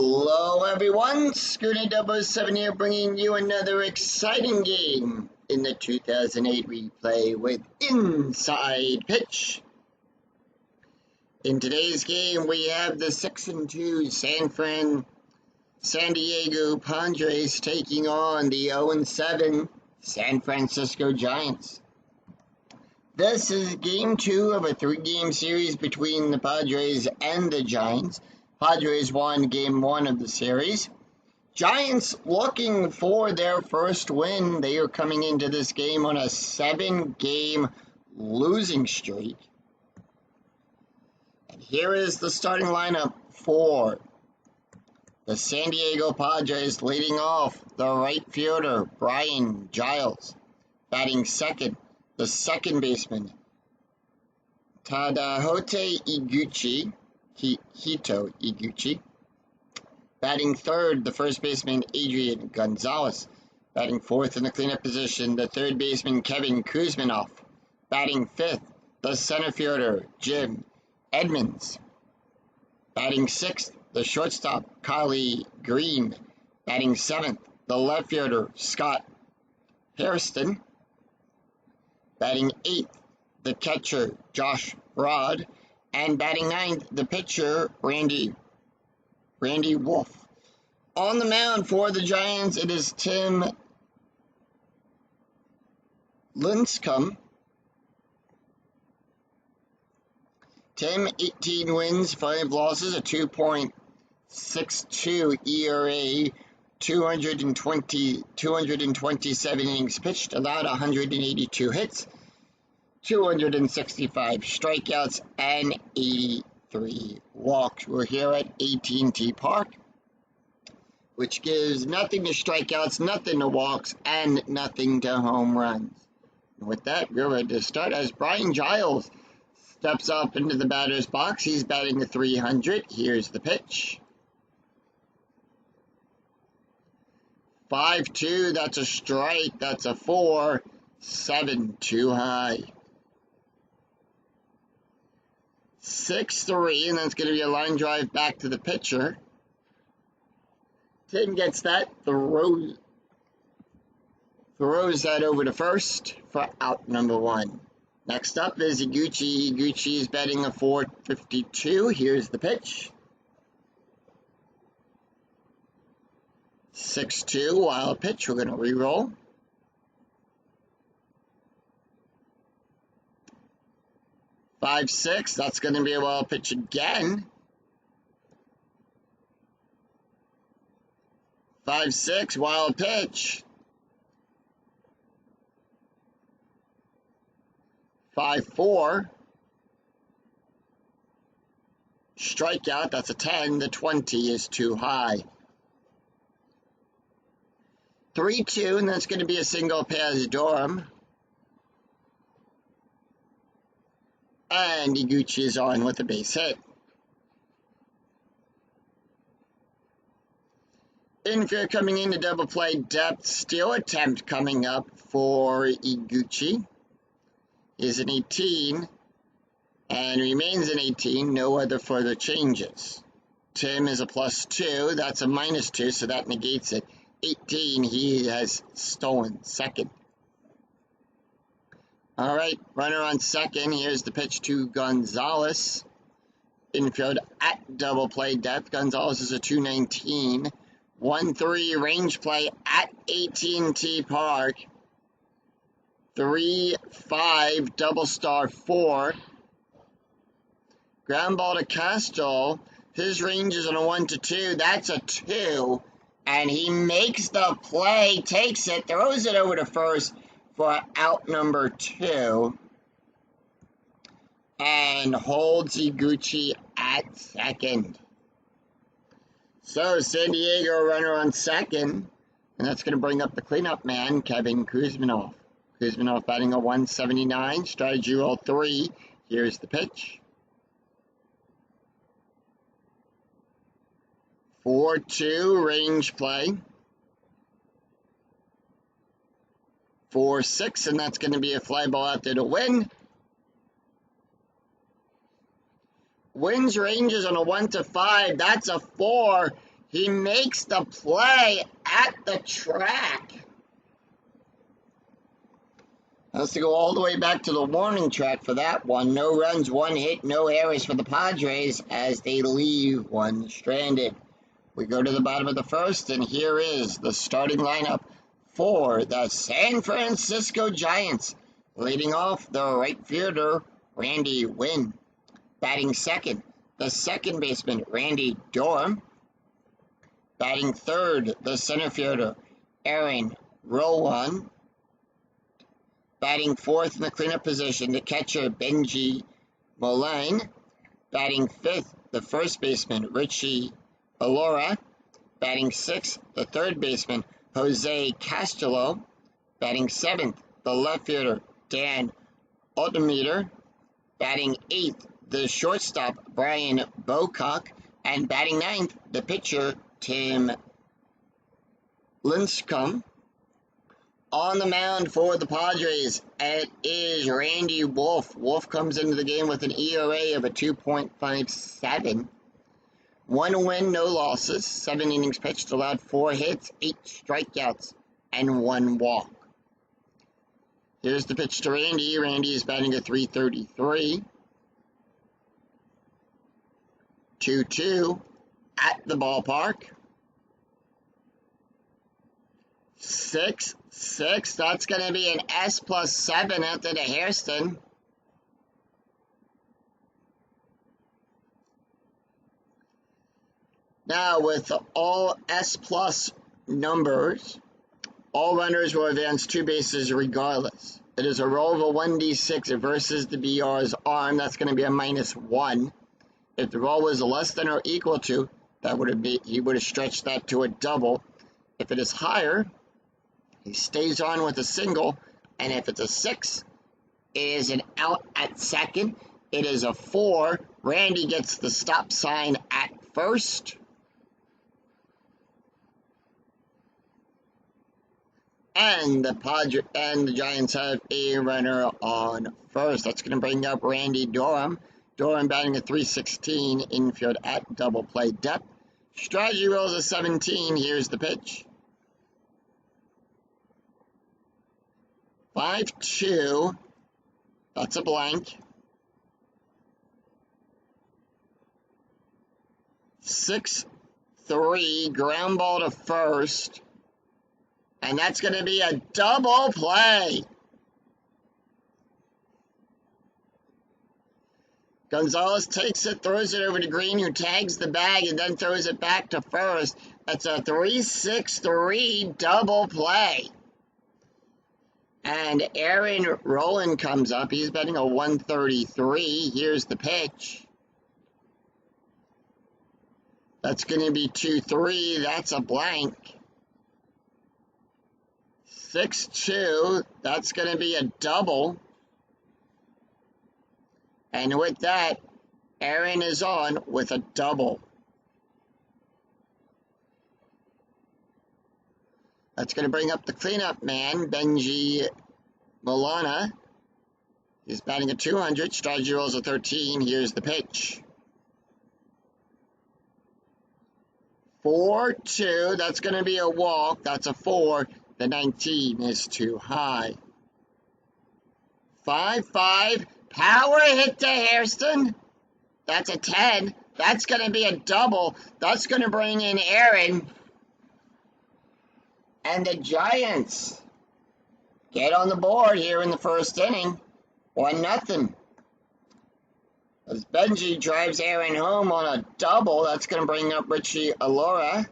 Hello everyone, Schooner007 here bringing you another exciting game in the 2008 replay with Inside Pitch. In today's game we have the 6-2 San Diego Padres taking on the 0-7 San Francisco Giants. This is game 2 of a 3-game series between the Padres and the Giants. Padres won game 1 of the series. Giants looking for their first win. They are coming into this game on a 7-game losing streak. And here is the starting lineup for the San Diego Padres. Leading off, the right fielder, Brian Giles. Batting second, the second baseman, Tadahote Hito Iguchi. Batting third, the first baseman, Adrian Gonzalez. Batting fourth in the cleanup position, the third baseman, Kevin Kuzminoff. Batting fifth, the center fielder, Jim Edmonds. Batting sixth, the shortstop, Kylie Green. Batting seventh, the left fielder, Scott Hairston. Batting eighth, the catcher, Josh Rod. And batting ninth, the pitcher, Randy Wolf. On the mound for the Giants, it is Tim Lincecum. Tim, 18 wins, 5 losses, a 2.62 ERA, 227 innings pitched, allowed 182 hits, 265 strikeouts, and 83 walks. We're here at AT&T Park, which gives nothing to strikeouts, nothing to walks, and nothing to home runs. And with that, we're ready to start as Brian Giles steps up into the batter's box. He's batting .300. Here's the pitch. 5-2, that's a strike, that's a 4, 7 too high. 6-3, and that's going to be a line drive back to the pitcher. Tim gets that, throws that over to first for out number 1. Next up is Iguchi. Iguchi is batting a .452. Here's the pitch. 6-2, wild pitch. We're going to re-roll. 5-6, that's going to be a wild pitch again. 5-6, wild pitch. 5-4, strikeout, that's a 10. The 20 is too high. 3-2, and that's going to be a single pass Durham. And Iguchi is on with a base hit. Infield coming in to double play depth. Steal attempt coming up for Iguchi. Is an 18 and remains an 18. No other further changes. Tim is a +2. That's a -2, so that negates it. 18, he has stolen second. All right, runner on second. Here's the pitch to Gonzalez. Infield at double play depth. Gonzalez is a 219. 1-3 range play at AT&T Park. 3-5 double star 4. Ground ball to Castro. His range is on a 1-2. That's a 2. And he makes the play, takes it, throws it over to first for out number 2, and holds Iguchi at second. So San Diego runner on second, and that's going to bring up the cleanup man, Kevin Kuzminoff. Kuzminoff batting a .179, strategy roll 3. Here's the pitch. 4-2 range play. 4-6, and that's going to be a fly ball out there to win. Wins ranges on a 1 to 5. That's a 4. He makes the play at the track. Has to go all the way back to the warning track for that one. No runs, 1 hit, no errors for the Padres as they leave one stranded. We go to the bottom of the first, and here is the starting lineup for the San Francisco Giants. Leading off, the right fielder, Randy Winn. Batting second, the second baseman, Randy Dorm. Batting third, the center fielder, Aaron Rowan. Batting fourth in the cleanup position, the catcher, Benji Mullane. Batting fifth, the first baseman, Richie Alora. Batting sixth, the third baseman, Jose Castillo. Batting seventh, the left fielder, Dan Altemeter. Batting eighth, the shortstop, Brian Bocock. And batting ninth, the pitcher, Tim Lincecum. On the mound for the Padres, it is Randy Wolf. Wolf comes into the game with an ERA of a 2.57. 1 win, no losses. 7 innings pitched, allowed 4 hits, 8 strikeouts, and 1 walk. Here's the pitch to Randy. Randy is batting a .333. 2-2 at the ballpark. 6-6. That's going to be an S plus 7 after the Hairston. Now, with all S plus numbers, all runners will advance 2 bases regardless. It is a roll of a 1d6 versus the BR's arm. That's going to be a -1. If the roll was less than or equal to, he would have stretched that to a double. If it is higher, he stays on with a single, and if it's a 6, it is an out at second. It is a 4. Randy gets the stop sign at first. And the Giants have a runner on first. That's going to bring up Randy Dorham. Dorham batting a .316, infield at double play depth. Strategy rolls a 17. Here's the pitch. 5-2. That's a blank. 6-3. Ground ball to first. And that's going to be a double play. Gonzalez takes it, throws it over to Green, who tags the bag and then throws it back to first. That's a 3-6-3 double play. And Aaron Rowland comes up. He's batting a .133. Here's the pitch. That's going to be 2-3. That's a blank. 6-2. That's going to be a double. And with that, Aaron is on with a double. That's going to bring up the cleanup man, Benji Milana. He's batting a .200. Strategy rolls a 13. Here's the pitch. 4-2. That's going to be a walk. That's a 4. The 19 is too high. 5-5. Power hit to Hairston. That's a 10. That's going to be a double. That's going to bring in Aaron. And the Giants get on the board here in the first inning. 1-0. As Benji drives Aaron home on a double, that's going to bring up Richie Alora.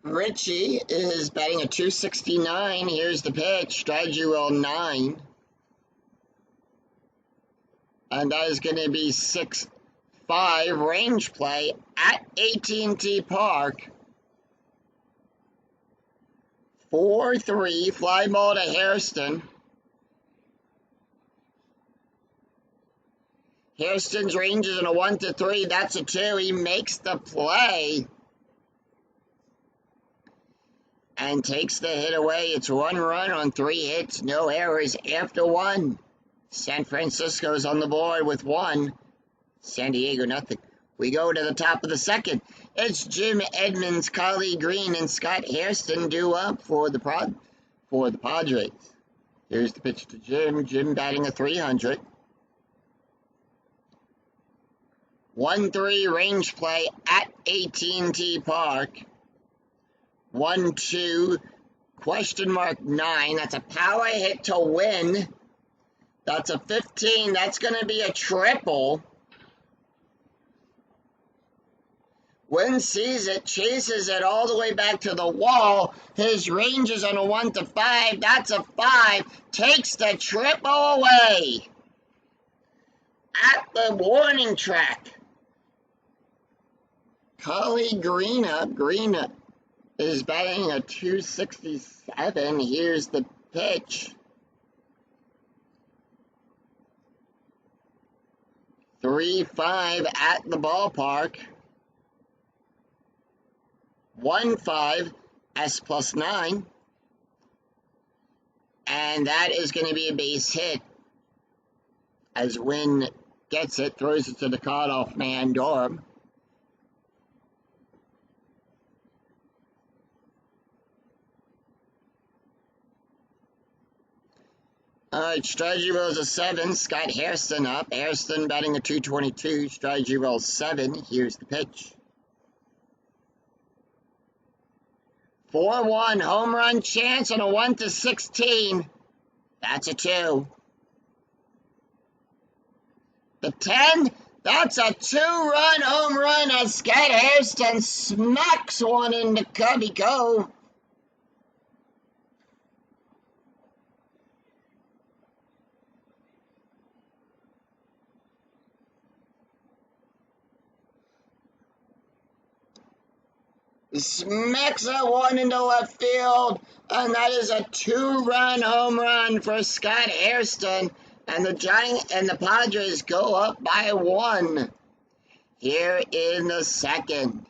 Richie is batting a .269. Here's the pitch. Strategy roll 9. And that is going to be 6-5 range play at AT&T Park. 4-3 fly ball to Hairston. Hairston's range is in a 1-3. That's a 2. He makes the play. and takes the hit away. It's 1 run on 3 hits, no errors after 1. San Francisco's on the board with 1. San Diego nothing. We go to the top of the second. It's Jim Edmonds, Collie Green, and Scott Hairston due up for the Padres. Here's the pitch to Jim. Jim batting a 300. 1-3 range play at AT&T Park. 1-2 question mark 9. That's a power hit to win. That's a 15. That's going to be a triple. Wynn sees it, chases it all the way back to the wall. His range is on a 1-5. That's a 5. Takes the triple away. At the warning track. Collie Green is batting a 267. Here's the pitch. 3-5 at the ballpark. 1-5, S plus 9. And that is going to be a base hit. As Wynn gets it, throws it to the cutoff man, Dorm. All right, strategy rolls a 7. Scott Hairston up. Hairston batting a 222. Strategy rolls 7. Here's the pitch. 4-1 home run chance on a 1-16. That's a 2. The 10. That's a 2-run home run as Scott Hairston smacks one into Cubby Cove. Smacks that one into left field, and that is a 2-run home run for Scott Hairston, and the Padres go up by 1 here in the second.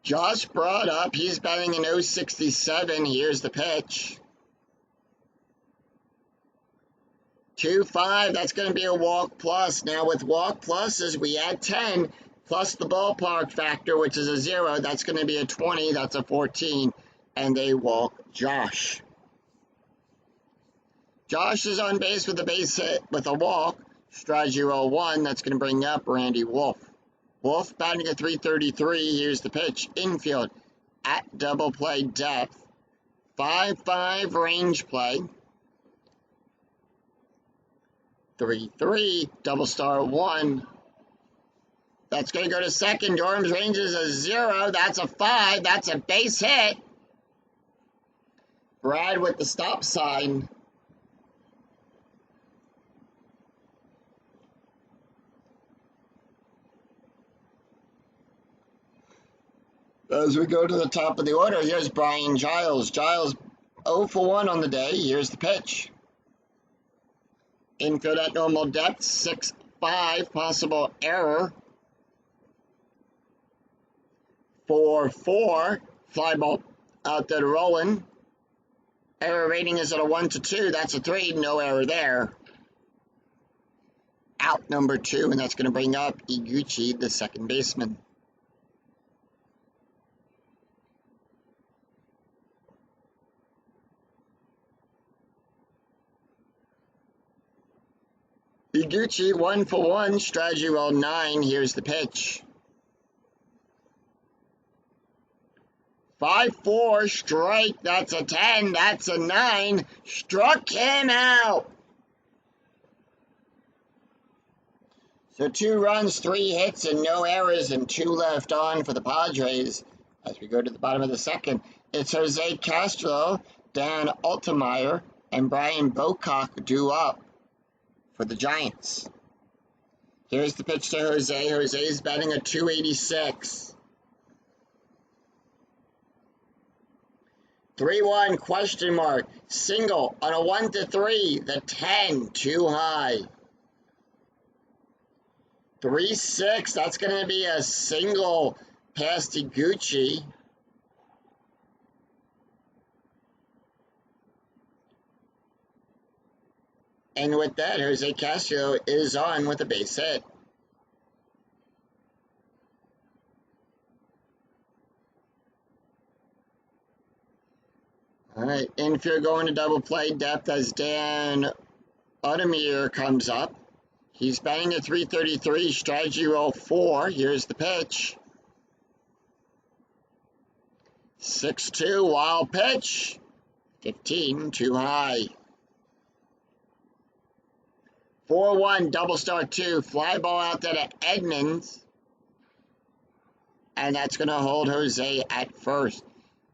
Josh brought up, he's batting an 067. Here's the pitch. 2-5, that's going to be a walk plus. Now with walk pluses, we add 10, plus the ballpark factor, which is a 0. That's going to be a 20, that's a 14. And they walk Josh. Josh is on base with a base hit with a walk. Strategy roll 1, that's going to bring up Randy Wolf. Wolf batting a 333. Here's the pitch. Infield at double play depth. 5-5 range play. 3-3 double star 1. That's going to go to second. Dorm's range is a 0. That's a 5. That's a base hit. Brad with the stop sign. As we go to the top of the order, here's Brian Giles. Giles 0 for 1 on the day. Here's the pitch. Infield at normal depth, 6-5, possible error. 4-4, fly ball out there to Roland. Error rating is at a 1-2. That's a 3, no error there. Out number 2, and that's going to bring up Iguchi, the second baseman. Iguchi 1 for 1, strategy roll 9. Here's the pitch. 5-4, strike. That's a 10. That's a 9. Struck him out. So 2 runs, 3 hits, and no errors, and 2 left on for the Padres. As we go to the bottom of the second, it's Jose Castro, Dan Altemeyer, and Brian Bocock due up for the Giants. Here's the pitch to Jose. Jose's batting a 286. 3-1 question mark. Single on a 1 to 3. The 10 too high. 3-6. That's going to be a single past Gucci. And with that, Jose Castro is on with a base hit. All right, infield going to double play depth as Dan Udemir comes up. He's batting at 333, strategy roll 4. Here's the pitch. 6-2, wild pitch. 15, too high. 4-1, double start 2, fly ball out there to Edmonds. And that's going to hold Jose at first.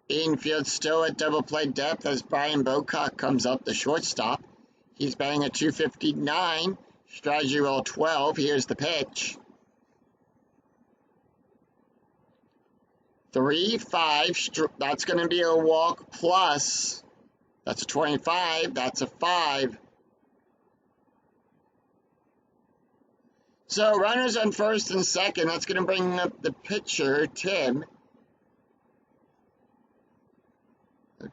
Infield still at double play depth as Brian Bocock comes up, the shortstop. He's batting at 259, strategy roll 12. Here's the pitch. 3-5, that's going to be a walk plus. That's a 25, that's a 5. So runners on first and second, that's going to bring up the pitcher, Tim.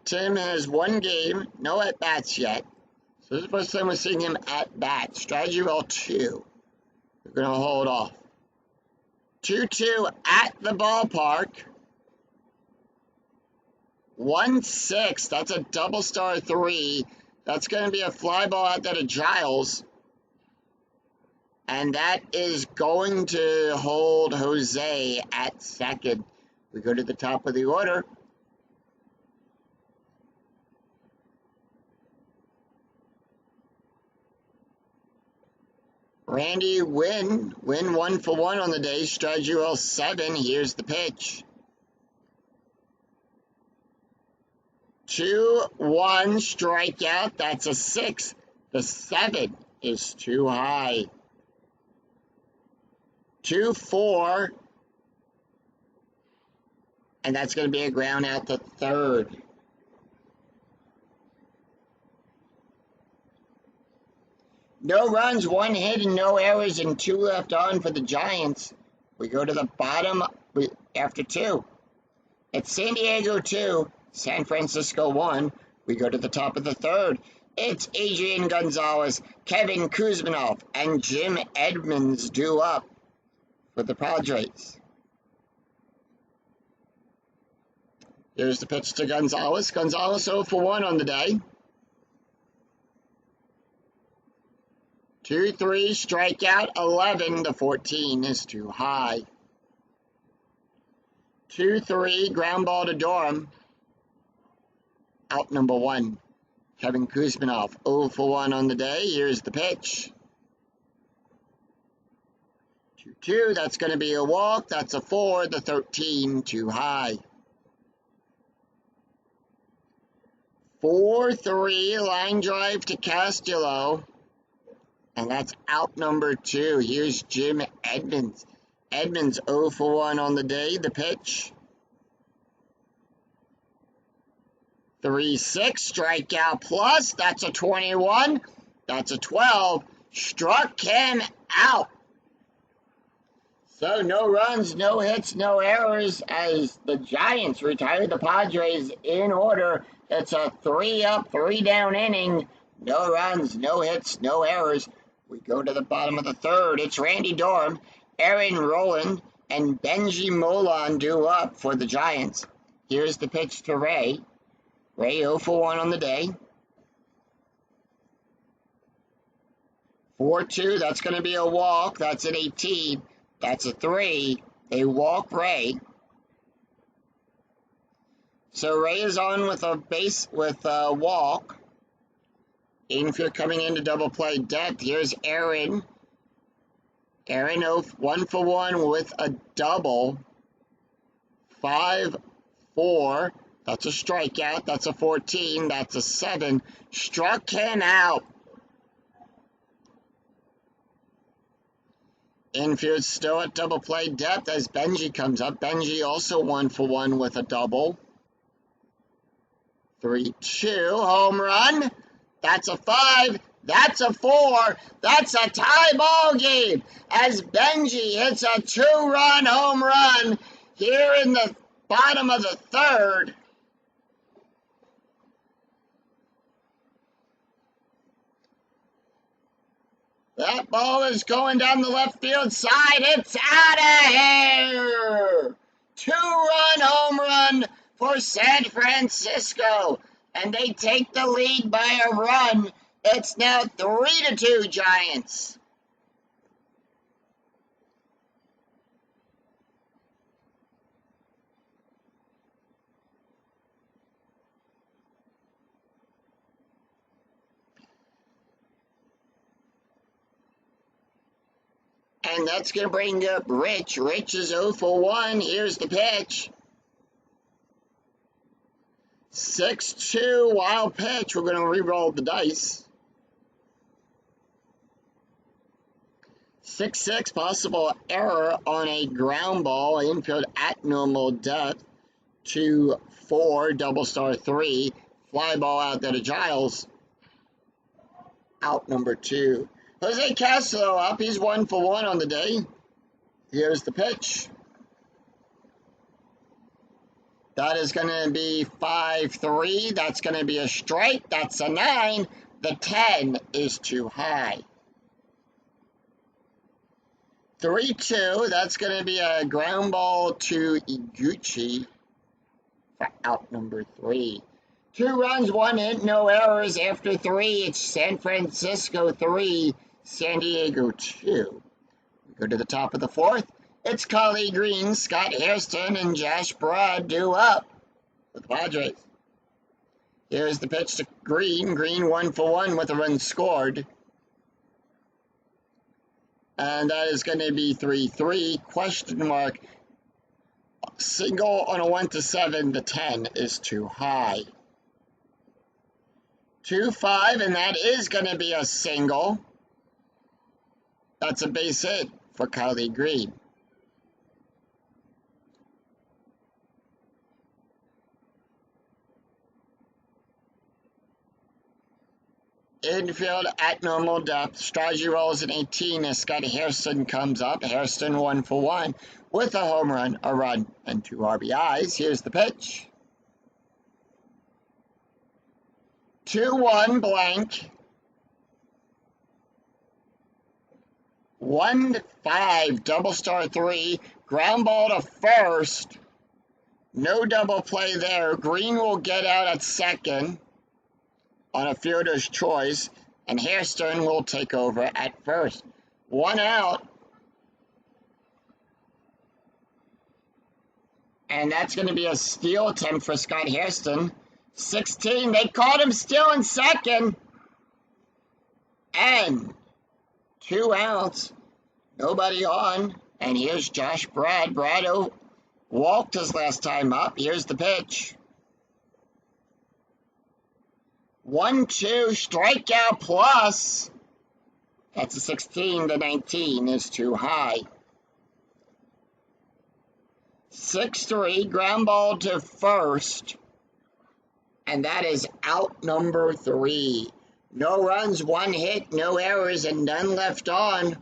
Tim has 1 game, no at-bats yet. So this is the first time we're seeing him at-bat. Strategy roll 2. We're going to hold off. 2-2 at the ballpark. 1-6, that's a double star 3. That's going to be a fly ball out there to Giles. And that is going to hold Jose at second. We go to the top of the order. Randy Wynn 1 for 1 on the day, strategy roll 7. Here's the pitch. 2-1 strikeout, that's a 6. The 7 is too high. 2-4, and that's going to be a ground out to third. No runs, 1 hit, and no errors, and 2 left on for the Giants. We go to the bottom after 2. It's San Diego 2, San Francisco 1. We go to the top of the third. It's Adrian Gonzalez, Kevin Kuzminov, and Jim Edmonds due up for the Padres. Here's the pitch to Gonzalez. Gonzalez 0 for 1 on the day. 2-3, strikeout 11. The 14 is too high. 2-3, ground ball to Durham. Out number 1. Kevin Kuzminov 0 for 1 on the day. Here's the pitch. 2-2, that's going to be a walk. That's a 4. The 13 too high. 4-3, line drive to Castillo. And that's out number 2. Here's Jim Edmonds. Edmonds 0 for 1 on the day. The pitch. 3-6, strikeout plus. That's a 21. That's a 12. Struck him out. So no runs, no hits, no errors as the Giants retire the Padres in order. It's a 3-up, 3-down inning. No runs, no hits, no errors. We go to the bottom of the third. It's Randy Durham, Aaron Rowland, and Benji Molan due up for the Giants. Here's the pitch to Ray. Ray 0 for 1 on the day. 4-2, that's going to be a walk. That's an 18. That's a 3. They walk Ray. So Ray is on with a walk. Infield coming in to double play depth. Here's Aaron. Aaron 1 for 1 with a double. 5-4. That's a strikeout. That's a 14. That's a 7. Struck him out. Infield still at double play depth as Benji comes up. Benji also 1 for 1 with a double. 3-2, home run. That's a 5. That's a 4. That's a tie ball game as Benji hits a 2-run home run here in the bottom of the third. That ball is going down the left field side. It's out of here. 2-run home run for San Francisco. And they take the lead by a run. It's now 3-2 Giants. And that's going to bring up Rich. Rich is 0 for 1. Here's the pitch. 6-2, wild pitch. We're going to re-roll the dice. 6-6, possible error on a ground ball. Infield at normal depth. 2-4, double star 3. Fly ball out there to Giles. Out number 2. Jose Castro up. He's 1 for 1 on the day. Here's the pitch. That is going to be 5-3. That's going to be a strike. That's a 9. The 10 is too high. 3-2. That's going to be a ground ball to Iguchi for out number 3. 2 runs, 1 hit, no errors. After 3, it's San Francisco 3, San Diego 2. We go to the top of the 4th. It's Collie Green, Scott Hairston, and Josh Broad due up with the Padres. Here's the pitch to Green. Green 1 for 1 with a run scored. And that is going to be 3-3. Question mark. Single on a 1-7. The 10 is too high. 2-5, and that is going to be a single. That's a base hit for Collie Green. Infield at normal depth. Strachey rolls an 18 as Scott Hairston comes up. Hairston 1 for 1 with a home run, a run, and 2 RBIs. Here's the pitch. 2-1 blank. 1-5 double star 3. Ground ball to first. No double play there. Green will get out at second on a fielder's choice, and Hairston will take over at first. 1 out. And that's going to be a steal attempt for Scott Hairston. 16, they caught him still in second. And 2 outs. Nobody on. And here's Josh Brad. Brado walked his last time up. Here's the pitch. 1-2, strikeout plus. That's a 16. The 19 is too high. 6-3, ground ball to first. And that is out number 3. No runs, 1 hit, no errors, and none left on.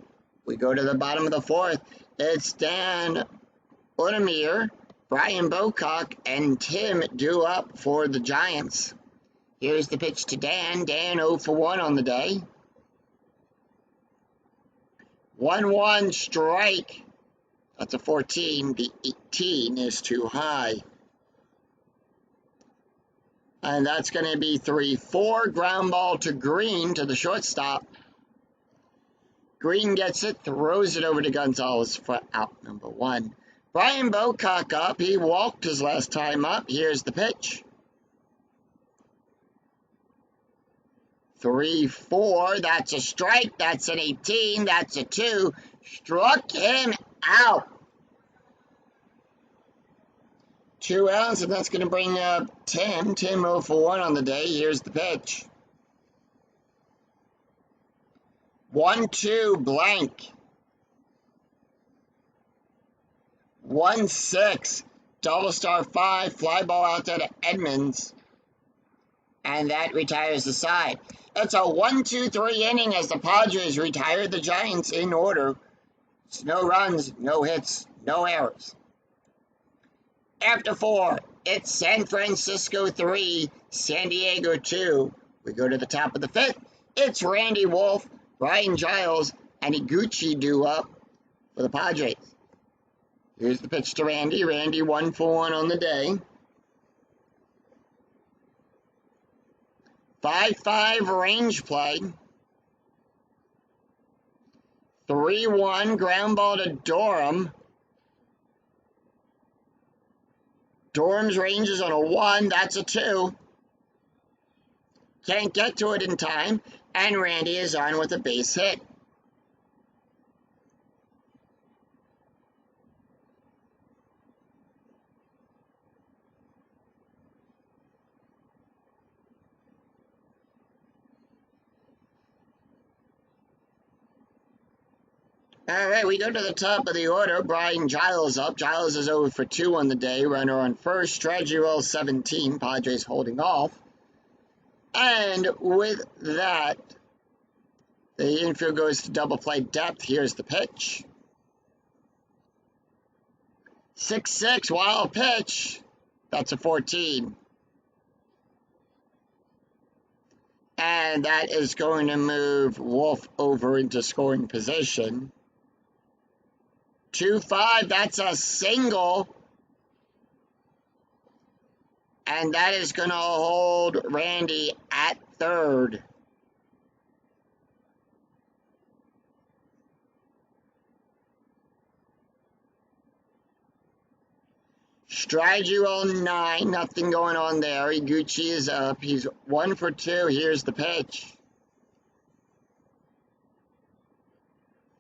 We go to the bottom of the 4th. It's Dan Udemir, Brian Bocock, and Tim due up for the Giants. Here's the pitch to Dan. Dan 0 for 1 on the day. 1-1 strike. That's a 14. The 18 is too high. And that's going to be 3-4. Ground ball to Green to the shortstop. Green gets it, throws it over to Gonzalez for out number 1. Brian Bocock up. He walked his last time up. Here's the pitch. 3-4. That's a strike. That's an 18. That's a 2. Struck him out. 2 outs, and that's going to bring up Tim. Tim 0 for 1 on the day. Here's the pitch. 1-2 blank. 1-6 double star 5. Fly ball out there to Edmonds. and that retires the side. It's a 1-2-3 inning as the Padres retire the Giants in order. It's no runs, no hits, no errors. After 4, it's San Francisco 3, San Diego 2. We go to the top of the 5th. It's Randy Wolf, Brian Giles, and Iguchi due up for the Padres. Here's the pitch to Randy. Randy 1 for 1 on the day. 5-5 range play. 3-1 ground ball to Durham. Durham's range is on a 1. That's a 2. Can't get to it in time. And Randy is on with a base hit. All right, we go to the top of the order. Brian Giles up. Giles is 0 for 2 on the day. Runner on first. Strategy roll 17. Padres holding off. And with that, the infield goes to double play depth. Here's the pitch. 6-6, wild pitch. That's a 14. And that is going to move Wolf over into scoring position. 2-5, that's a single. And that is going to hold Randy at third. Strategy roll 9, nothing going on there. Iguchi is up. He's 1 for 2. Here's the pitch.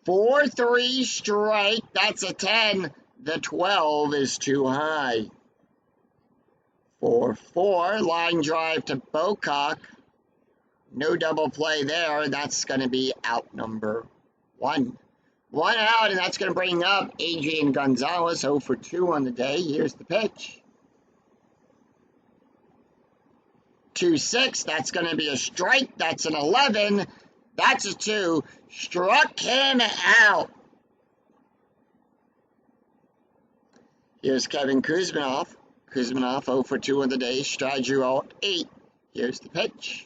4-3 strike. That's a 10. The 12 is too high. 4-4 line drive to Bocock. No double play there. That's going to be out number 1. 1 out, and that's going to bring up Adrian Gonzalez, 0 for 2 on the day. Here's the pitch. 2-6, that's going to be a strike. That's an 11. That's a 2. Struck him out. Here's Kevin Kuzminoff. Kuzminoff 0 for 2 on the day. Strategy roll 8. Here's the pitch.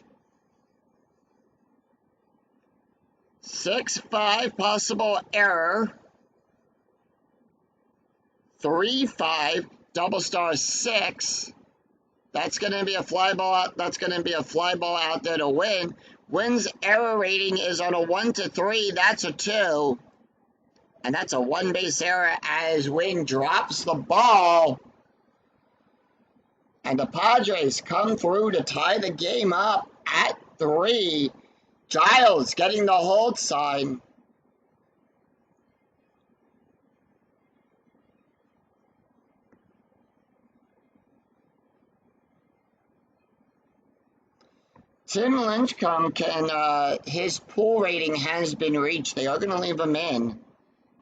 6-5 possible error. 3-5 double star 6. That's going to be a fly ball out. That's going to be a fly ball out there to win. Wynn's error rating is on a 1-3. That's a 2. And that's a 1 base error as Wynn drops the ball. And the Padres come through to tie the game up at 3. Giles getting the hold sign. Tim Lynchcomb his pool rating has been reached. They are going to leave him in.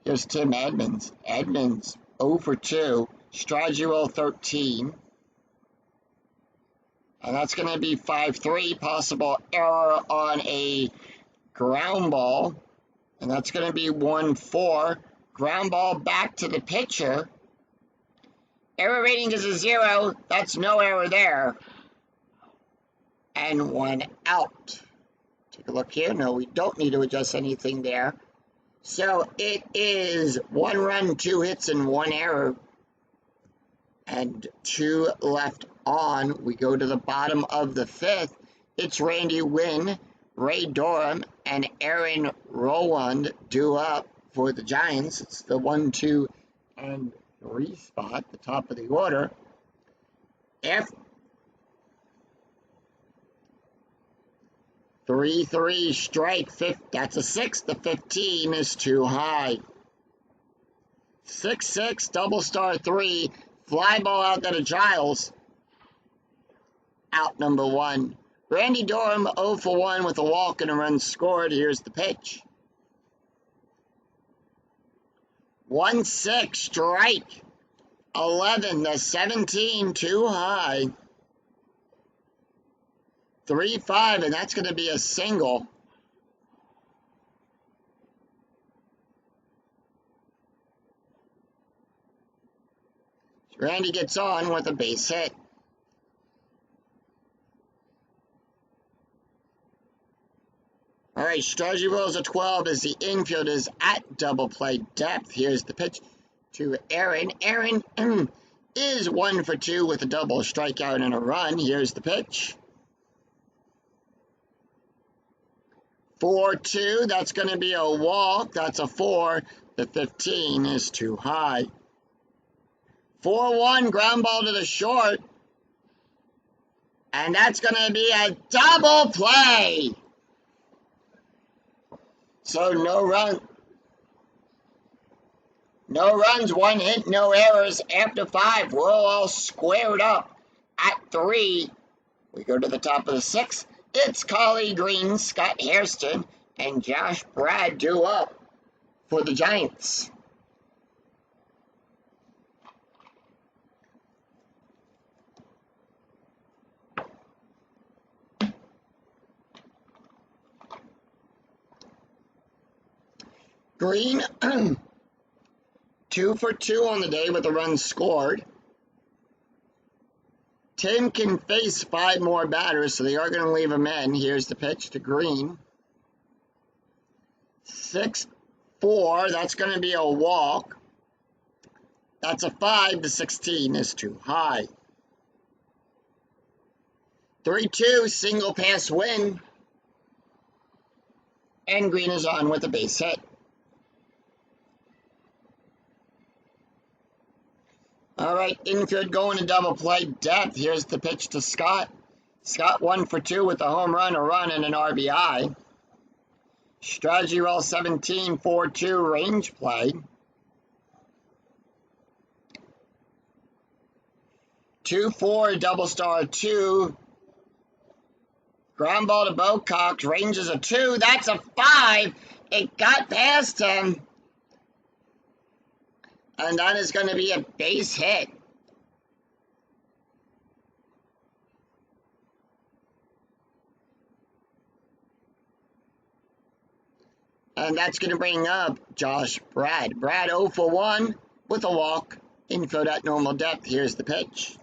Here's Tim Edmonds. Edmonds 0 for 2. Strategy roll 13. And that's going to be 5-3. Possible error on a ground ball. And that's going to be 1-4. Ground ball back to the pitcher. Error rating is a 0. That's no error there. And 1 out. Take a look here. No, we don't need to adjust anything there. So it is 1 run, 2 hits, and 1 error. And 2 left on. We go to the bottom of the 5th. It's Randy Wynn, Ray Durham, and Aaron Rowland due up for the Giants. It's the 1, 2, and 3 spot, the top of the order. 3-3 strike. That's a 6. The 15 is too high. 6-6 double star 3. Fly ball out there to Giles. Out number 1. Randy Durham 0 for 1 with a walk and a run scored. Here's the pitch. 1-6 strike. 11. The 17 too high. 3-5, and that's going to be a single. Randy gets on with a base hit. All right, strategy rolls a 12 as the infield is at double play depth. Here's the pitch to Aaron. Aaron is 1 for 2 with a double, strikeout, and a run. Here's the pitch. 4-2, that's going to be a walk. That's a 4. The 15 is too high. 4-1, ground ball to the short. And that's going to be a double play. So no runs, 1 hit, no errors. After 5, we're all squared up at 3. We go to the top of the 6th. It's Collie Green, Scott Hairston, and Josh Brad due up for the Giants. Green, 2 for 2 on the day with a run scored. Tim can face 5 more batters, so they are going to leave him in. Here's the pitch to Green. 6-4, that's going to be a walk. That's a 5. The 16 is too high. 3-2, single pass win. And Green is on with a base hit. All right, infield going to double play depth. Here's the pitch to Scott. Scott 1 for 2 with a home run, a run, and an RBI. Strategy roll 17, 4-2, range play. 2-4, double star 2. Ground ball to Bocox, range is a 2. That's a 5. It got past him. And that is going to be a base hit. And that's going to bring up Josh Brad. Brad 0 for 1 with a walk. Infield at normal depth. Here's the pitch.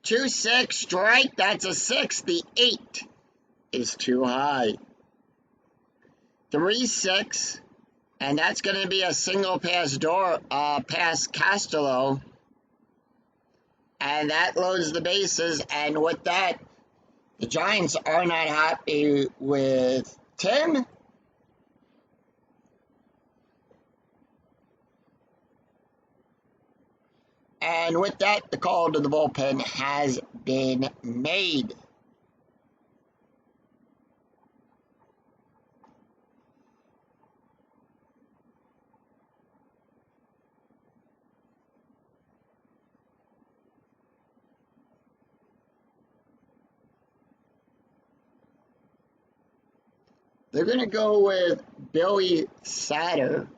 2-6, strike. That's a 6. The 8 is too high. 3-6. And that's going to be a single pass past Castello. And that loads the bases. And with that, the Giants are not happy with Tim. And with that, the call to the bullpen has been made. They're going to go with Billy Satter.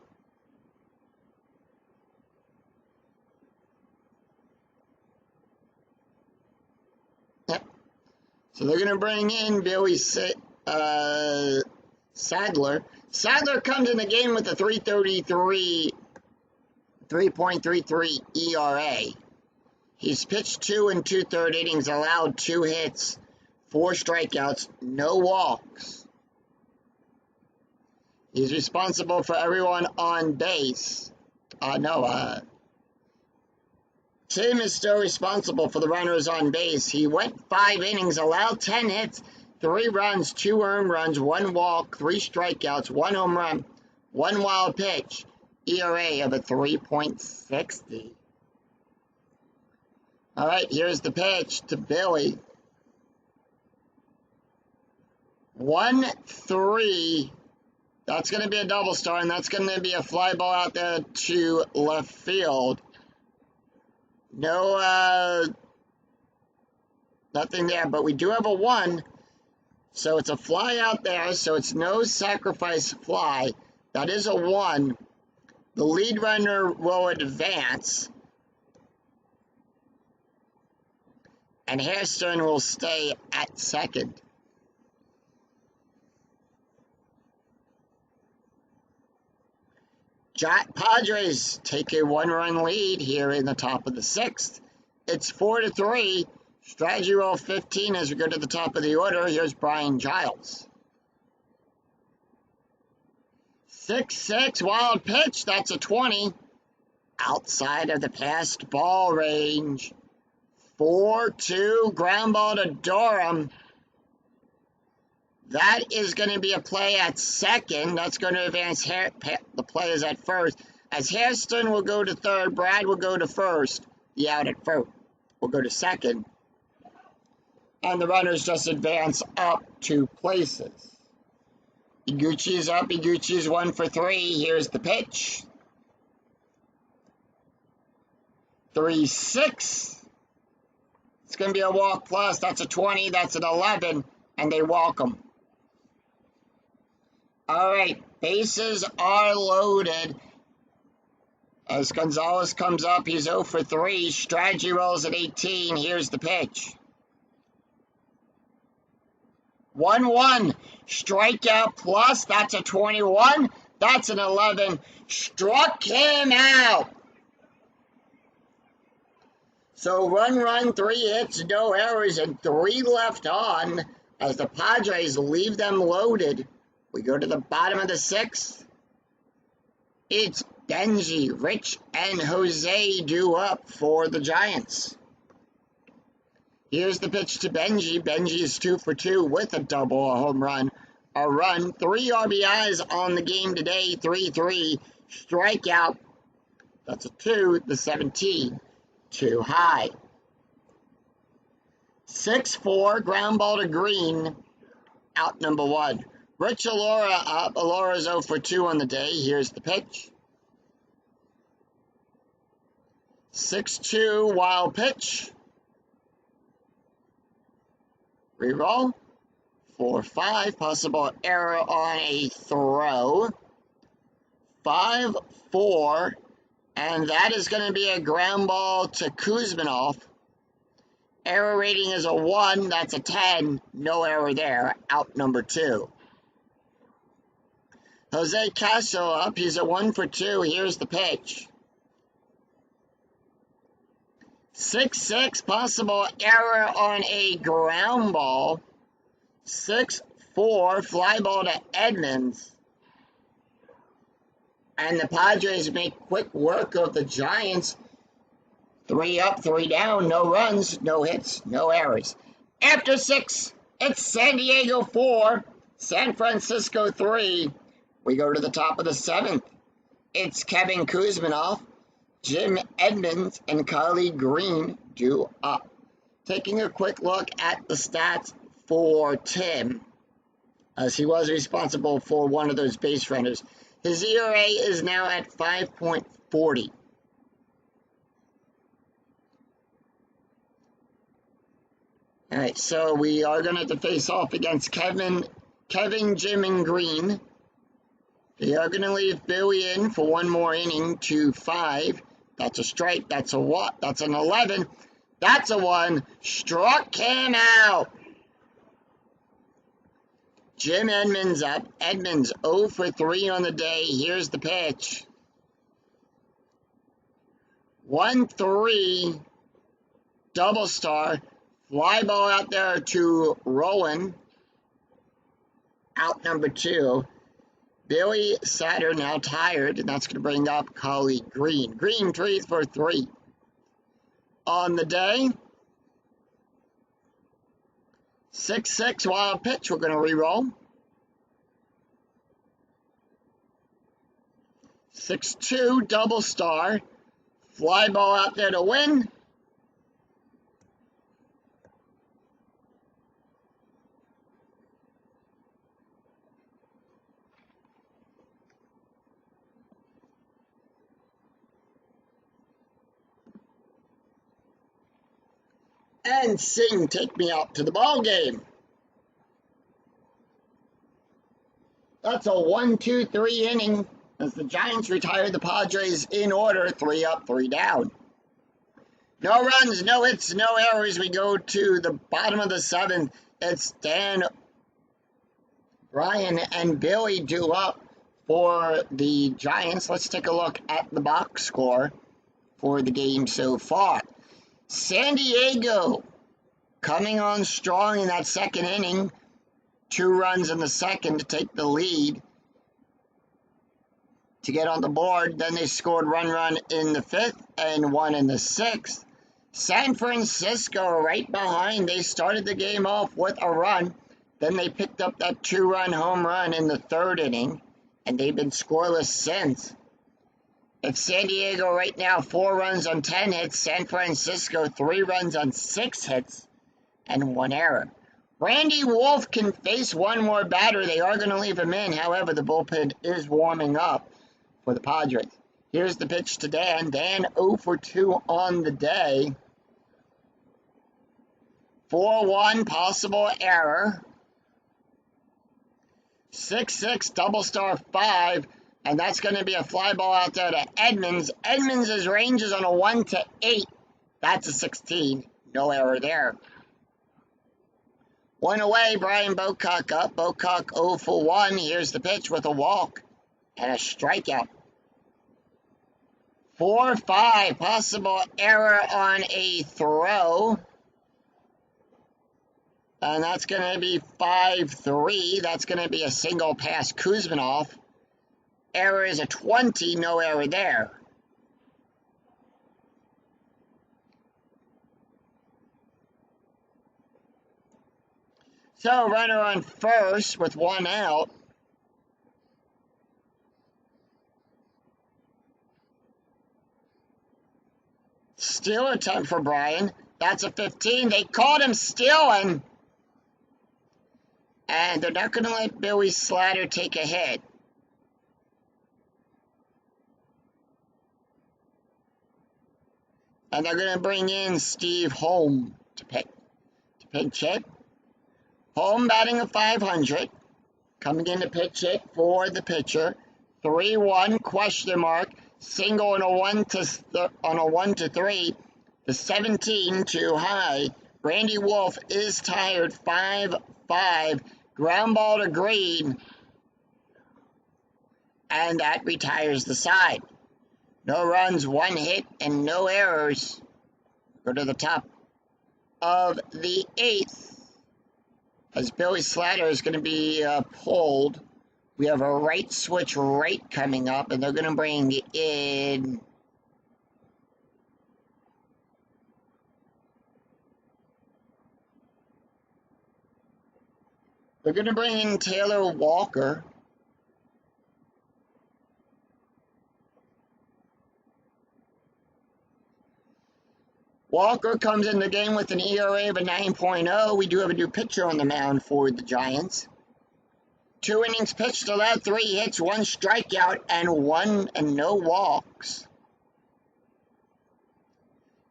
Yep. So they're going to bring in Billy Sadler. Sadler comes in the game with a 3.33 ERA. He's pitched 2 2/3 innings, allowed 2 hits, 4 strikeouts, no walks. He's responsible for everyone on base. Tim is still responsible for the runners on base. He went 5 innings, allowed 10 hits, 3 runs, 2 earned runs, 1 walk, 3 strikeouts, 1 home run, 1 wild pitch, ERA of a 3.60. All right, here's the pitch to Billy. 1-3. That's going to be a double star, and that's going to be a fly ball out there to left field. No, nothing there, but we do have a 1. So it's a fly out there, so it's no sacrifice fly. That is a 1. The lead runner will advance. and Hairston will stay at second. Padres take a one-run lead here in the top of the sixth. It's 4-3. Strategy roll 15 as we go to the top of the order. Here's Brian Giles. 6-6 wild pitch. That's a 20. Outside of the passed ball range. 4-2 ground ball to Durham. That is going to be a play at second. That's going to advance the players at first. As Hairston will go to third, Brad will go to first. The out at first will go to second. And the runners just advance up 2 places. Iguchi is up. Iguchi is 1 for 3. Here's the pitch. 3-6. It's going to be a walk plus. That's a 20. That's an 11. And they walk him. All right. Bases are loaded. As Gonzalez comes up, he's 0 for 3. Strategy rolls at 18. Here's the pitch. 1-1. Strikeout plus. That's a 21. That's an 11. Struck him out. So run, 3 hits, no errors, and 3 left on as the Padres leave them loaded. We go to the bottom of the 6th. It's Benji, Rich, and Jose due up for the Giants. Here's the pitch to Benji. Benji is 2 for 2 with a double, a home run, a run. 3 RBIs on the game today, 3-3. Strikeout, that's a 2, the 17. Too high. 6-4, ground ball to Green, out number 1. Rich Alora up. Alora's 0 for 2 on the day. Here's the pitch. 6-2, wild pitch. Reroll. 4-5, possible error on a throw. 5-4. And that is going to be a ground ball to Kuzminov. Error rating is a 1. That's a 10. No error there. Out number 2. Jose Castro up. He's a 1 for 2. Here's the pitch. 6-6. Possible error on a ground ball. 6-4. Fly ball to Edmonds. And the Padres make quick work of the Giants. 3 up, 3 down, no runs, no hits, no errors. After 6, it's San Diego 4, San Francisco 3. We go to the top of the 7th. It's Kevin Kuzminov, Jim Edmonds, and Kylie Green due up. Taking a quick look at the stats for Tim, as he was responsible for one of those base runners. His ERA is now at 5.40. All right, so we are going to have to face off against Kevin, Jim, and Green. They are going to leave Billy in for one more inning to 5. That's a strike. That's a what? That's an 11. That's a 1. Struck him out. Jim Edmonds up. Edmonds 0 for 3 on the day. Here's the pitch. 1-3. Double star. Fly ball out there to Rowan. Out number 2. Billy Satter now tired, and that's going to bring up Collie Green. Green 3 for 3. On the day, 6-6 wild pitch. We're going to re-roll. 6-2 double star. Fly ball out there to win. And Sing, take me out to the ball game. That's a 1-2-3 inning as the Giants retire the Padres in order, 3 up, 3 down. No runs, no hits, no errors. We go to the bottom of the seventh. It's Dan, Brian, and Billy due up for the Giants. Let's take a look at the box score for the game so far. San Diego coming on strong in that second inning. 2 runs in the second to take the lead to get on the board. Then they scored one run in the 5th and 1 in the 6th. San Francisco right behind. They started the game off with a run. Then they picked up that 2-run home run in the 3rd inning, and they've been scoreless since. It's San Diego right now, 4 runs on 10 hits. San Francisco, 3 runs on 6 hits and 1 error. Randy Wolf can face one more batter. They are going to leave him in. However, the bullpen is warming up for the Padres. Here's the pitch to Dan. Dan 0 for 2 on the day. 4-1 possible error. 6-6 double star 5, and that's going to be a fly ball out there to Edmonds. Edmonds' range is on a 1-8. That's a 16. No error there. 1 away, Brian Bocock up. Bocock 0 for 1. Here's the pitch with a walk and a strikeout. 4-5 possible error on a throw. And that's going to be 5-3. That's going to be a single past Kuzminov. Error is a 20. No error there. So, runner on first with 1 out. Steal attempt for Brian. That's a 15. They caught him stealing. And they're not going to let Billy Slatter take a hit. And they're going to bring in Steve Holm to pitch hit. Holm batting a 500. Coming in to pitch hit for the pitcher. 3-1 question mark. Single on a 1-3. The 17 too high. Randy Wolf is tired. 5-5. Ground ball to Green. And that retires the side. No runs, 1 hit, and no errors. Go to the top of the 8th. As Billy Slatter is going to be pulled. We have a right switch right coming up, and they're going to bring in Taylor Walker. Walker comes in the game with an ERA of a 9.0. We do have a new pitcher on the mound for the Giants. 2 innings pitched, allowed 3 hits, 1 strikeout, and no walks.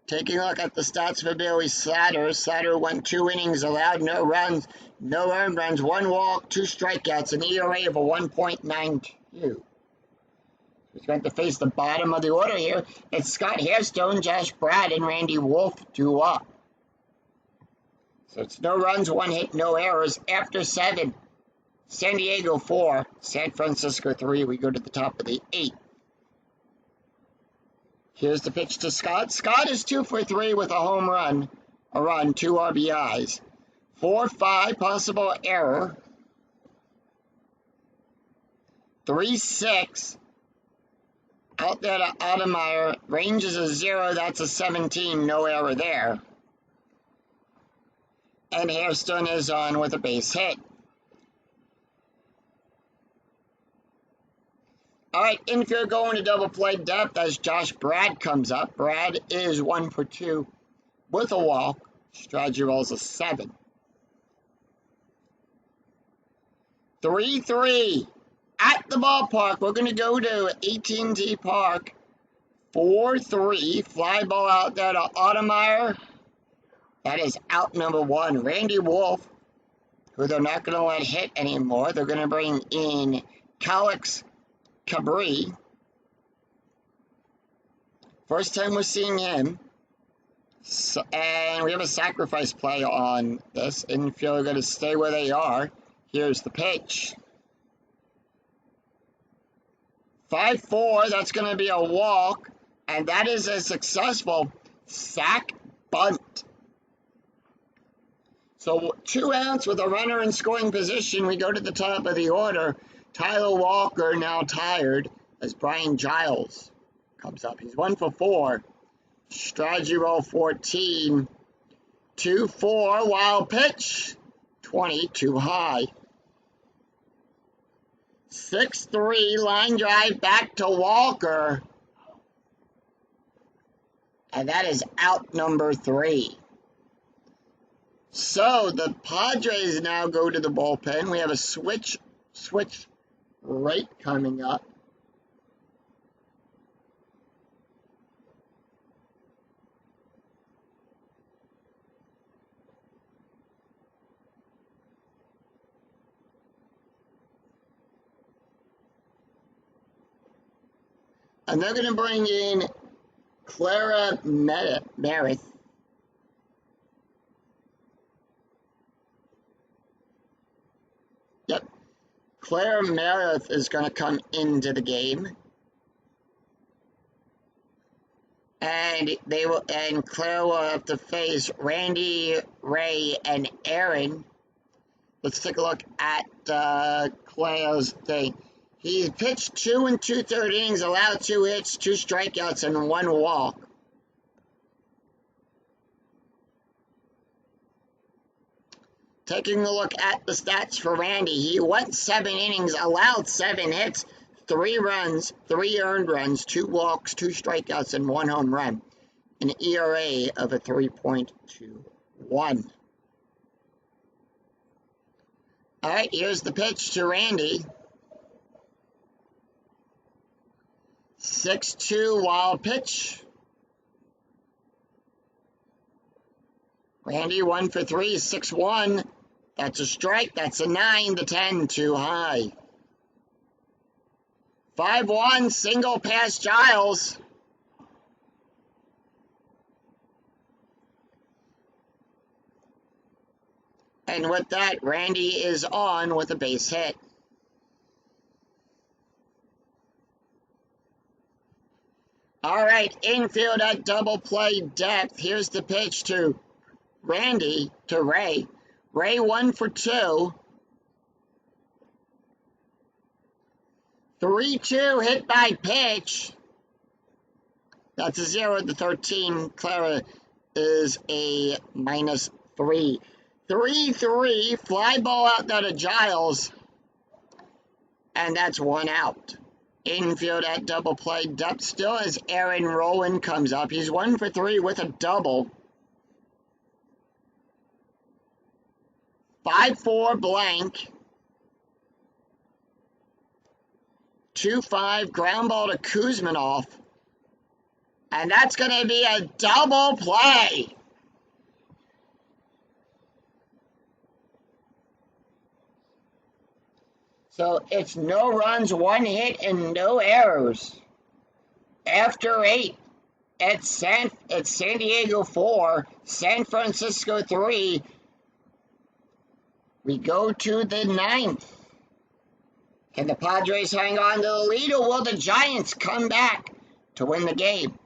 Taking a look at the stats for Billy Slatter. Slatter went 2 innings, allowed no runs, no earned runs, 1 walk, 2 strikeouts, an ERA of a 1.92. He's going to face the bottom of the order here. It's Scott Hairstone, Josh Brad, and Randy Wolf due up. So it's no runs, 1 hit, no errors. After 7, San Diego 4, San Francisco 3. We go to the top of the 8th. Here's the pitch to Scott. Scott is 2 for 3 with a home run, 2 RBIs. 4-5 possible error. 3-6 out there to Ottemeyer. Range is a 0. That's a 17. No error there. And Hairston is on with a base hit. All right, infield going to double play depth as Josh Brad comes up. Brad is 1 for 2 with a walk. Strategy rolls a 7. 3-3 at the ballpark. We're going to go to AT&T Park. 4-3. Fly ball out there to Ottemeyer. That is out number 1. Randy Wolf, who they're not going to let hit anymore. They're going to bring in Calix Cabri. First time we're seeing him. So, and we have a sacrifice play on this. Infield are going to stay where they are. Here's the pitch. 5-4, that's going to be a walk, and that is a successful sac bunt. So 2 outs with a runner in scoring position. We go to the top of the order. Tyler Walker now tired as Brian Giles comes up. He's 1 for 4. Strategy roll 14. 2-4, wild pitch. 20, too high. 6-3, line drive back to Walker. And that is out number 3. So the Padres now go to the bullpen. We have a switch right coming up. And they're going to bring in Clara Meredith. Yep. Clara Meredith is going to come into the game. And Clara will have to face Randy, Ray, and Aaron. Let's take a look at Clara's thing. He pitched 2 2/3 innings, allowed 2 hits, 2 strikeouts, and 1 walk. Taking a look at the stats for Randy, he went 7 innings, allowed 7 hits, 3 runs, 3 earned runs, 2 walks, 2 strikeouts, and 1 home run. An ERA of a 3.21. All right, here's the pitch to Randy. 6-2 wild pitch. Randy 1 for 3, 6-1. That's a strike. That's a 9. The 10 too high. 5-1 single past Giles. And with that, Randy is on with a base hit. All right, infield at double play depth. Here's the pitch to Randy, to Ray. Ray 1 for 2. 3-2 hit by pitch. That's a 0 at the 13. Clara is a -3. 3-3, fly ball out there to Giles. And that's 1 out. Infield at double play depth still as Aaron Rowland comes up. He's 1 for 3 with a double. 5-4 blank. 2-5 ground ball to Kuzminoff. And that's going to be a double play. So it's no runs, 1 hit, and no errors. After 8, it's San Diego 4, San Francisco 3. We go to the 9th. Can the Padres hang on to the lead, or will the Giants come back to win the game?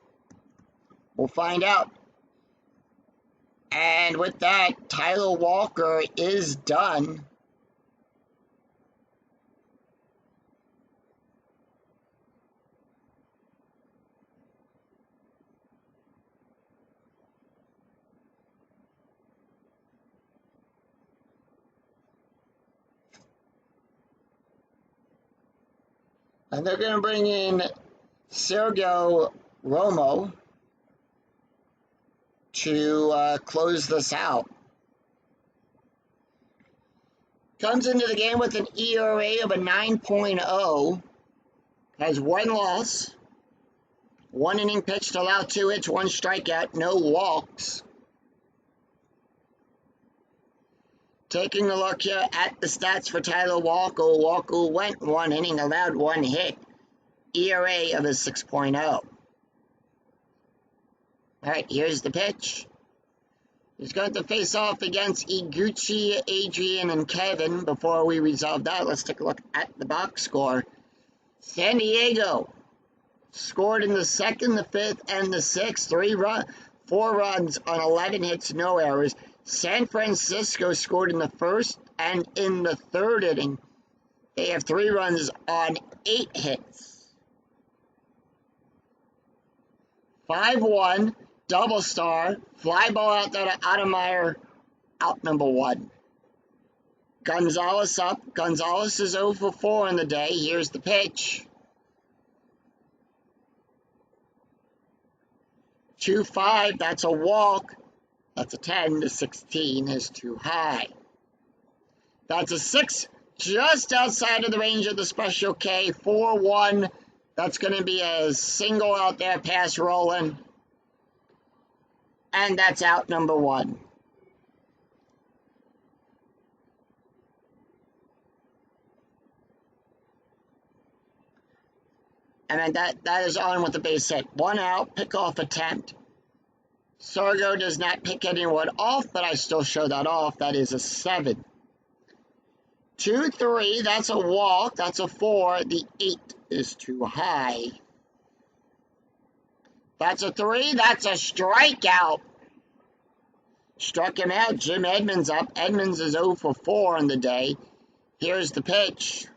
We'll find out. And with that, Tyler Walker is done. And they're going to bring in Sergio Romo to close this out. Comes into the game with an ERA of a 9.0. Has 1 loss. 1 inning pitched, allowed 2 hits, 1 strikeout, no walks. Taking a look here at the stats for Tyler Walker. Walker went 1 inning, allowed 1 hit. ERA of a 6.0. All right, here's the pitch. He's going to face off against Iguchi, Adrian, and Kevin. Before we resolve that, let's take a look at the box score. San Diego scored in the 2nd, the 5th, and the 6th. 4 runs on 11 hits, no errors. San Francisco scored in the 1st and in the 3rd inning. They have 3 runs on 8 hits. 5-1, double star, fly ball out there to Ottemeyer, out number 1. Gonzalez up. Gonzalez is 0 for 4 in the day. Here's the pitch. 2-5, that's a walk. That's a 10. The 16 is too high. That's a 6, just outside of the range of the special K. 4-1. That's going to be a single out there, pass rolling. And that's out number 1. And then that is on with the base hit. 1 out, pickoff attempt. Sargo does not pick anyone off, but I still show that off. That is a 7. 2-3, that's a walk. That's a 4. The 8 is too high. That's a 3. That's a strikeout. Struck him out. Jim Edmonds up. Edmonds is 0 for 4 on the day. Here's the pitch.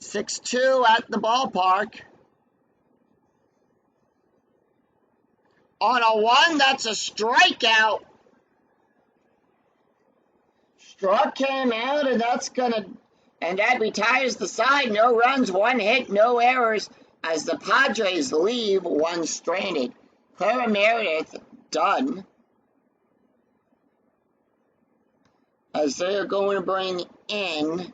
6-2 at the ballpark. On a 1, that's a strikeout. Struck him out, and that retires the side. No runs, 1 hit, no errors, as the Padres leave 1 stranded. Clara Meredith done, as they are going to bring in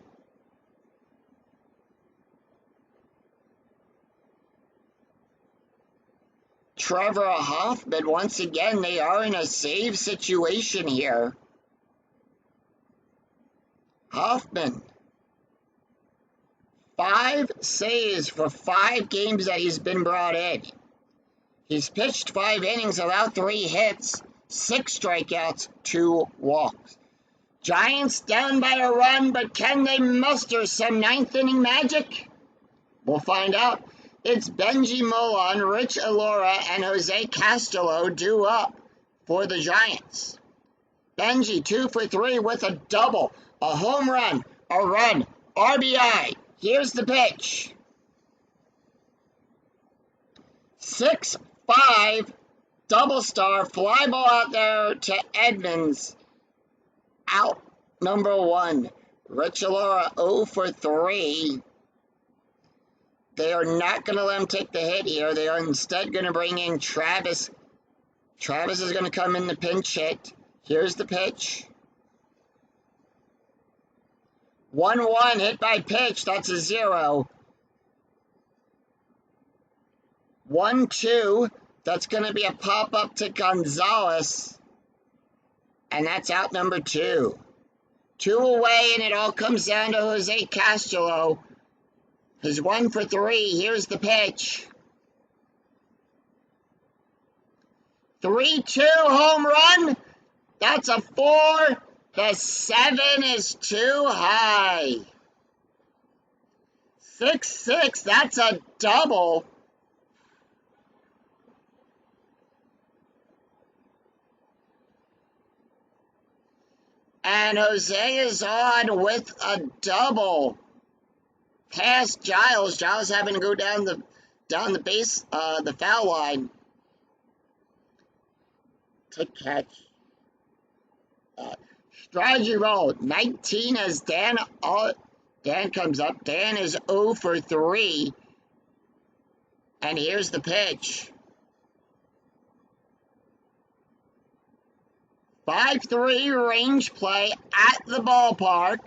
Trevor Hoffman. Once again, they are in a save situation here. Hoffman, 5 saves for 5 games that he's been brought in. He's pitched 5 innings, allowed 3 hits, 6 strikeouts, 2 walks. Giants down by a run, but can they muster some 9th inning magic? We'll find out. It's Benji Molon, Rich Alora, and Jose Castillo due up for the Giants. Benji 2 for 3 with a double, a home run, a run, RBI. Here's the pitch. 6-5, double star, fly ball out there to Edmonds. Out number 1. Rich Alora 0 for 3. They are not going to let him take the hit here. They are instead going to bring in Travis. Travis is going to come in the pinch hit. Here's the pitch. 1-1, hit by pitch. That's a 0. 1-2. That's going to be a pop-up to Gonzalez. And that's out number 2. 2 away, and it all comes down to Jose Castillo. He's 1 for 3. Here's the pitch. 3-2 home run. That's a 4. The 7 is too high. 6-6. That's a double. And Jose is on with a double. Past Giles. Giles having to go down the base, the foul line to catch. Strategy roll. 19 as Dan. Dan comes up. Dan is 0 for 3. And here's the pitch. 5-3 range play at the ballpark.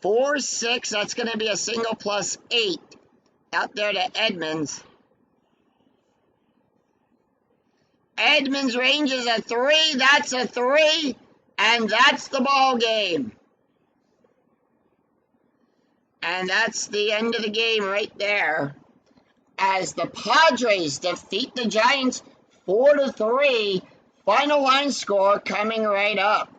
4-6, that's going to be a single plus 8 out there to Edmonds. Edmonds ranges a 3, that's a 3, and that's the ball game. And that's the end of the game right there. as the Padres defeat the Giants 4-3. Final line score coming right up.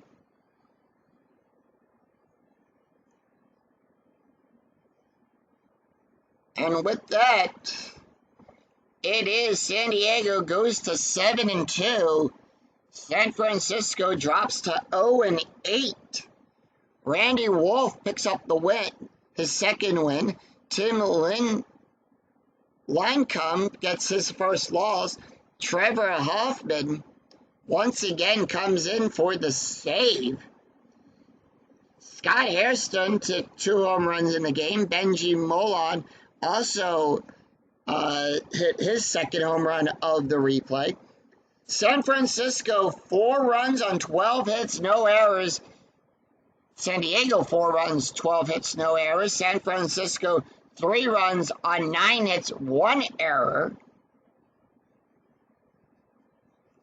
And with that, it is San Diego goes to 7-2. San Francisco drops to 0-8. Randy Wolf picks up the win, his second win. Tim Lincomb gets his first loss. Trevor Hoffman once again comes in for the save. Scott Hairston took 2 home runs in the game. Benji Molon also hit his second home run of the replay. San Francisco, 4 runs on 12 hits, no errors. San Diego, 4 runs, 12 hits, no errors. San Francisco, 3 runs on 9 hits, 1 error.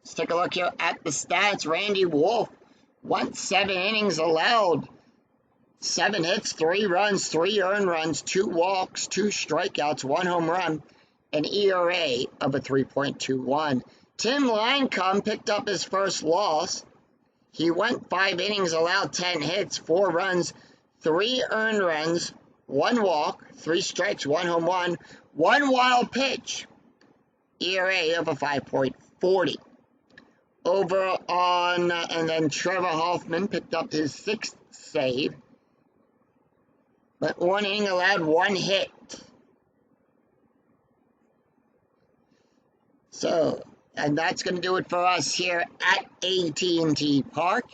Let's take a look here at the stats. Randy Wolf went 7 innings allowed. 7 hits, 3 runs, 3 earned runs, 2 walks, 2 strikeouts, 1 home run, an ERA of a 3.21. Tim Lincomb picked up his first loss. He went 5 innings, allowed 10 hits, 4 runs, 3 earned runs, 1 walk, 3 strikes, 1 home run, 1 wild pitch, ERA of a 5.40. Over on, and then Trevor Hoffman picked up his 6th save. But 1 inning allowed, 1 hit. So, and that's going to do it for us here at AT&T Park.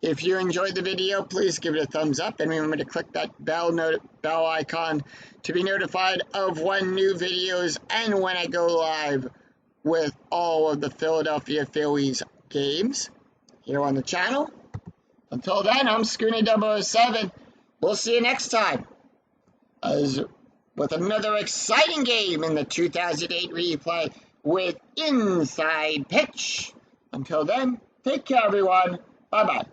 If you enjoyed the video, please give it a thumbs up. And remember to click that bell icon to be notified of when new videos and when I go live with all of the Philadelphia Phillies games here on the channel. Until then, I'm Schooner007. We'll see you next time with another exciting game in the 2008 replay with Inside Pitch. Until then, take care, everyone. Bye-bye.